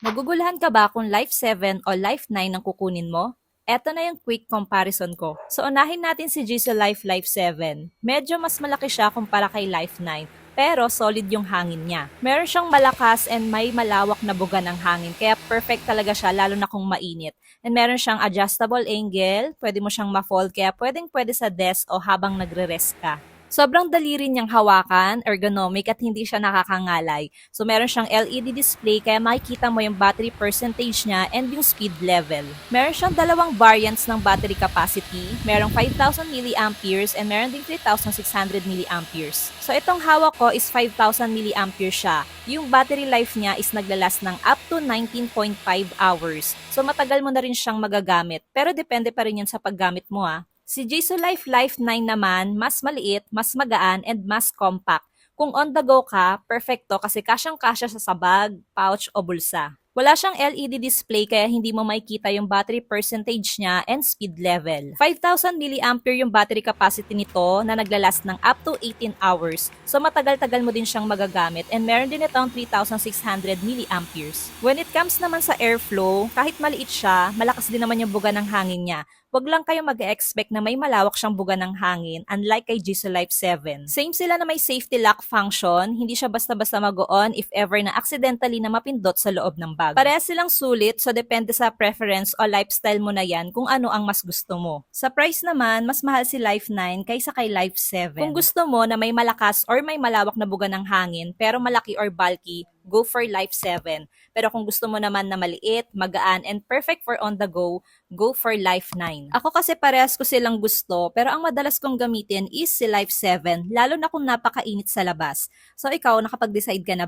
Naguguluhan ka ba kung Life 7 o Life 9 ang kukunin mo? Eto na yung quick comparison ko. So unahin natin si Jisoo Life 7. Medyo mas malaki siya kumpara kay Life 9, pero solid yung hangin niya. Meron siyang malakas and may malawak na buga ng hangin, kaya perfect talaga siya lalo na kung mainit. And meron siyang adjustable angle, pwede mo siyang ma-fold, kaya pwede sa desk o habang nagre-rest ka. Sobrang dali rin niyang hawakan, ergonomic at hindi siya nakakangalay. So meron siyang LED display kaya makikita mo yung battery percentage niya and yung speed level. Meron siyang dalawang variants ng battery capacity. Merong 5,000 milliamperes and meron ding 3,600 milliamperes. So itong hawak ko is 5,000 milliamperes siya. Yung battery life niya is naglalast ng up to 19.5 hours. So matagal mo na rin siyang magagamit. Pero depende pa rin yan sa paggamit mo ah. Si Jisoo Life 9 naman, mas maliit, mas magaan, and mas compact. Kung on the go ka, perfecto kasi kasyang-kasya sa bag, pouch o bulsa. Wala siyang LED display kaya hindi mo makikita yung battery percentage niya and speed level. 5,000 milliampere yung battery capacity nito na naglalast ng up to 18 hours. So matagal-tagal mo din siyang magagamit and meron din itong 3,600 milliamperes. When it comes naman sa airflow, kahit maliit siya, malakas din naman yung buga ng hangin niya. Wag lang kayo mag-expect na may malawak siyang buga ng hangin unlike kay Jisoo Life 7. Same sila na may safety lock function, hindi siya basta-basta mag-on if ever na accidentally na mapindot sa loob ng bag. Parehas silang sulit so depende sa preference o lifestyle mo na yan kung ano ang mas gusto mo. Sa price naman, mas mahal si Life 9 kaysa kay Life 7. Kung gusto mo na may malakas or may malawak na buga ng hangin pero malaki or bulky, go for Life 7. Pero kung gusto mo naman na maliit, magaan, and perfect for on the go for Life 9. Ako kasi parehas ko silang gusto, pero ang madalas kong gamitin is si Life 7, lalo na kung napakainit sa labas. So ikaw, nakapag-decide ka na